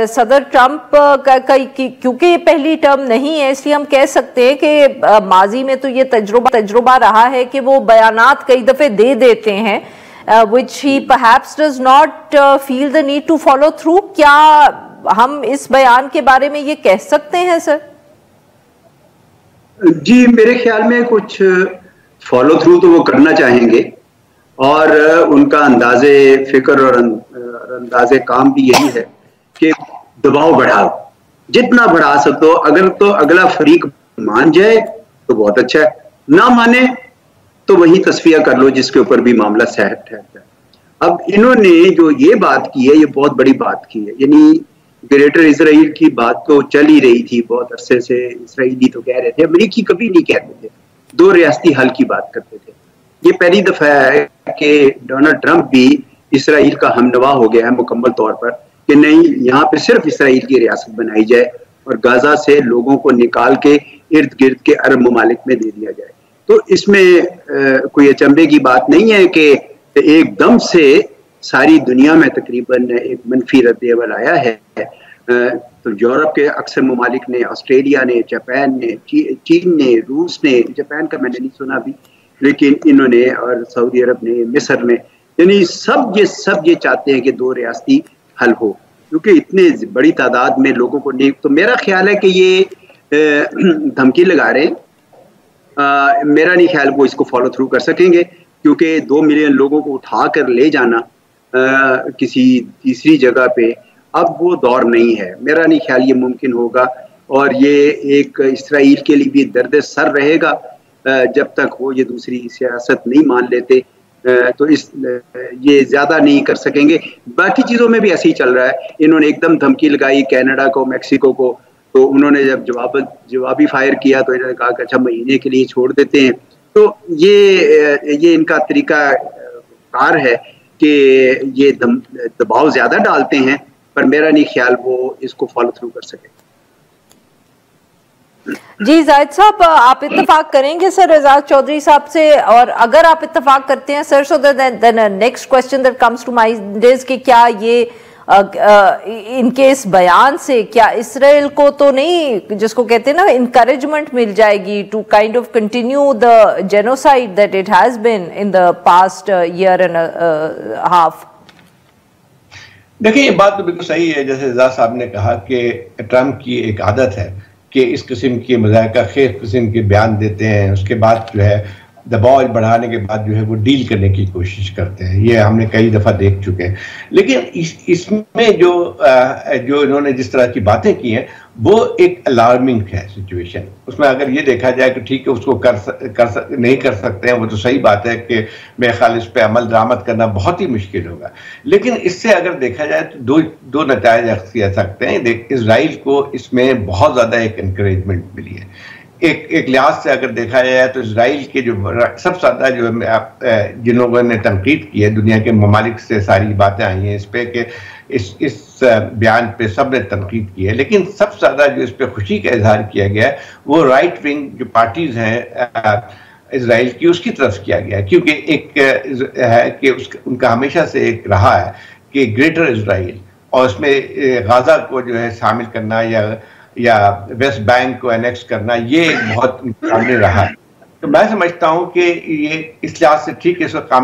صدر ٹرمپ کیونکہ یہ پہلی ٹرم نہیں ہے، اس لیے ہم کہہ سکتے ہیں کہ ماضی میں تو یہ تجربہ رہا ہے کہ وہ بیانات کئی دفعے دے دیتے ہیں which he perhaps does not feel the need to follow through. کیا ہم اس بیان کے بارے میں یہ کہہ سکتے ہیں سر؟ جی میرے خیال میں کچھ فالو تھرو تو وہ کرنا چاہیں گے، اور ان کا انداز فکر اور انداز کام بھی یہی ہے کہ دباؤ بڑھاؤ، جتنا بڑھا سکتے ہو. اگر تو اگلا فریق مان جائے تو بہت اچھا ہے، نہ مانے تو وہی تصفیہ کر لو جس کے اوپر بھی معاملہ صحت ٹھہرتا ہے. اب انہوں نے جو یہ بات کی ہے یہ بہت بڑی بات کی ہے، یعنی گریٹر اسرائیل کی بات تو چل ہی رہی تھی بہت عرصے سے. اسرائیلی تو کہہ رہے تھے، امریکی کبھی نہیں کہتے تھے، دو ریاستی حل کی بات کرتے تھے. یہ پہلی دفعہ ہے کہ ڈونلڈ ٹرمپ بھی اسرائیل کا ہمنوا ہو گیا ہے مکمل طور پر کہ نہیں، یہاں پہ صرف اسرائیل کی ریاست بنائی جائے اور غزہ سے لوگوں کو نکال کے ارد گرد کے عرب ممالک میں دے دیا جائے. تو اس میں کوئی اچنبے کی بات نہیں ہے کہ ایک دم سے ساری دنیا میں تقریباً ایک منفی رد عمل آیا ہے. تو یورپ کے اکثر ممالک نے، آسٹریلیا نے، جاپان نے، چین نے، روس نے، جاپان کا میں نے نہیں سنا بھی، لیکن انہوں نے، اور سعودی عرب نے، مصر نے، یعنی سب یہ چاہتے ہیں کہ دو ریاستی حل ہو، کیونکہ اتنے بڑی تعداد میں لوگوں کو نہیں. تو میرا خیال ہے کہ یہ دھمکی لگا رہے ہیں. میرا نہیں خیال وہ اس کو فالو تھرو کر سکیں گے، کیونکہ 2 ملین لوگوں کو اٹھا کر لے جانا کسی تیسری جگہ پہ اب وہ دور نہیں ہے. میرا نہیں خیال یہ ممکن ہوگا، اور یہ ایک اسرائیل کے لیے بھی درد سر رہے گا جب تک وہ یہ دوسری سیاست نہیں مان لیتے. تو یہ زیادہ نہیں کر سکیں گے. باقی چیزوں میں بھی ایسے ہی چل رہا ہے. انہوں نے ایک دم دھمکی لگائی کینیڈا کو، میکسیکو کو، تو انہوں نے جب جوابی فائر کیا تو انہوں نے کہا کہ اچھا مہینے کے لیے چھوڑ دیتے ہیں. تو یہ ان کا طریقہ کار ہے کہ یہ دباؤ زیادہ ڈالتے ہیں، پر میرا نہیں خیال وہ اس کو فالو تھرو کر سکے. جی زاہد صاحب، آپ اتفاق کریں گے سر اعزاز چودھری صاحب سے؟ اور اگر آپ اتفاق کرتے ہیں sir, so then next question that comes to mind is کہ کیا یہ ان کے اس بیان سے کیا اسرائیل کو تو نہیں، جس کو کہتے ہیں نا، انکریجمنٹ مل جائے گی to kind of continue the genocide that it has been in the past year and half? دیکھیں یہ بات تو بالکل صحیح ہے، جیسے اعزاز صاحب نے کہا کہ ٹرمپ کی ایک عادت ہے کہ اس قسم کے مذائقہ خیز قسم کے بیان دیتے ہیں، اس کے بعد جو ہے دباؤ بڑھانے کے بعد جو ہے وہ ڈیل کرنے کی کوشش کرتے ہیں. یہ ہم نے کئی دفعہ دیکھ چکے ہیں. لیکن اس میں جو انہوں نے جس طرح کی باتیں کی ہیں وہ ایک الارمنگ ہے سچویشن. اس میں اگر یہ دیکھا جائے کہ ٹھیک ہے اس کو نہیں کر سکتے ہیں، وہ تو صحیح بات ہے کہ میرے خیال اس پہ عمل درآمد کرنا بہت ہی مشکل ہوگا. لیکن اس سے اگر دیکھا جائے تو دو نتائج آ سکتے ہیں. اسرائیل کو اس میں بہت زیادہ ایک انکریجمنٹ ملی ہے. ایک لحاظ سے اگر دیکھا جائے تو اسرائیل کے جو سب سے زیادہ جو جن لوگوں نے تنقید کی ہے، دنیا کے ممالک سے ساری باتیں آئی ہیں اس پہ کہ اس بیان پہ سب نے تنقید کی ہے، لیکن سب سے زیادہ جو اس پہ خوشی کا اظہار کیا گیا ہے وہ رائٹ ونگ جو پارٹیز ہیں اسرائیل کی، اس کی طرف کیا گیا ہے. کیونکہ ایک ہے کہ ان کا ہمیشہ سے ایک رہا ہے کہ گریٹر اسرائیل اور اس میں غزہ کو جو ہے شامل کرنا یا ویسٹ بینک کو انیکس کرنا، یہ ایک بہت سامنے رہا ہے. تو میں سمجھتا ہوں کہ یہ اس لحاظ سے ٹھیک ہے، اس کا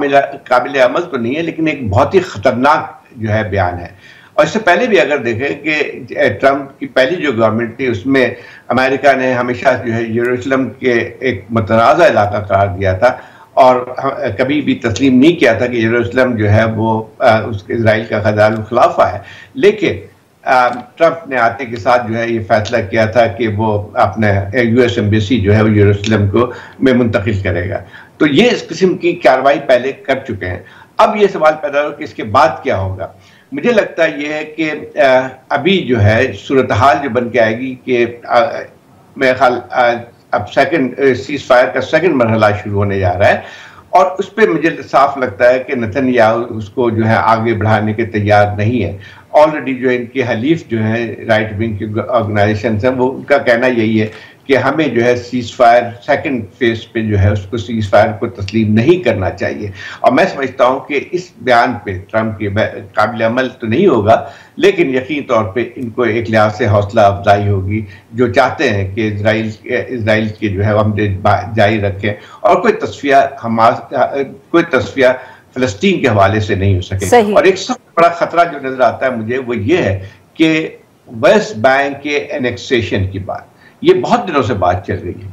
قابل عمل تو نہیں ہے، لیکن ایک بہت ہی خطرناک جو ہے بیان ہے. اور اس سے پہلے بھی اگر دیکھیں کہ ٹرمپ کی پہلی جو گورنمنٹ تھی اس میں امریکہ نے ہمیشہ جو ہے یروشلم کے ایک متنازع علاقہ قرار دیا تھا اور کبھی بھی تسلیم نہیں کیا تھا کہ یروشلم جو ہے وہ اسرائیل کا خزائن الخلافہ ہے. لیکن ٹرمپ نے آتے کے ساتھ جو ہے یہ فیصلہ کیا تھا کہ وہ اپنے یو ایس ایمبیسی جو ہے وہ یروشلم کو میں منتقل کرے گا. تو یہ اس قسم کی کارروائی پہلے کر چکے ہیں. اب یہ سوال پیدا ہو کہ اس کے بعد کیا ہوگا. مجھے لگتا ہے یہ ہے کہ ابھی جو ہے صورتحال جو بن کے آئے گی کہ میرے خیال اب سیکنڈ سیز فائر کا سیکنڈ مرحلہ شروع ہونے جا رہا ہے، اور اس پہ مجھے صاف لگتا ہے کہ نتن یاہو اس کو جو ہے آگے بڑھانے کے تیار نہیں ہے. آلریڈی جو ان کے حلیف جو ہیں رائٹ ونگ کی آرگنائزیشنز ہیں، وہ ان کا کہنا یہی ہے کہ ہمیں جو ہے سیز فائر سیکنڈ فیز پہ جو ہے اس کو سیز فائر کو تسلیم نہیں کرنا چاہیے. اور میں سمجھتا ہوں کہ اس بیان پہ ٹرمپ کے قابل عمل تو نہیں ہوگا، لیکن یقین طور پہ ان کو ایک لحاظ سے حوصلہ افزائی ہوگی، جو چاہتے ہیں کہ اسرائیل کے جو ہے ہم جاری رکھیں، اور کوئی تصفیہ فلسطین کے حوالے سے نہیں ہو سکے. اور ایک سب سے بڑا خطرہ جو نظر آتا ہے مجھے وہ یہ ہے کہ ویسٹ بینک کے انیکسیشن کی بات، یہ بہت دنوں سے بات چل رہی ہے.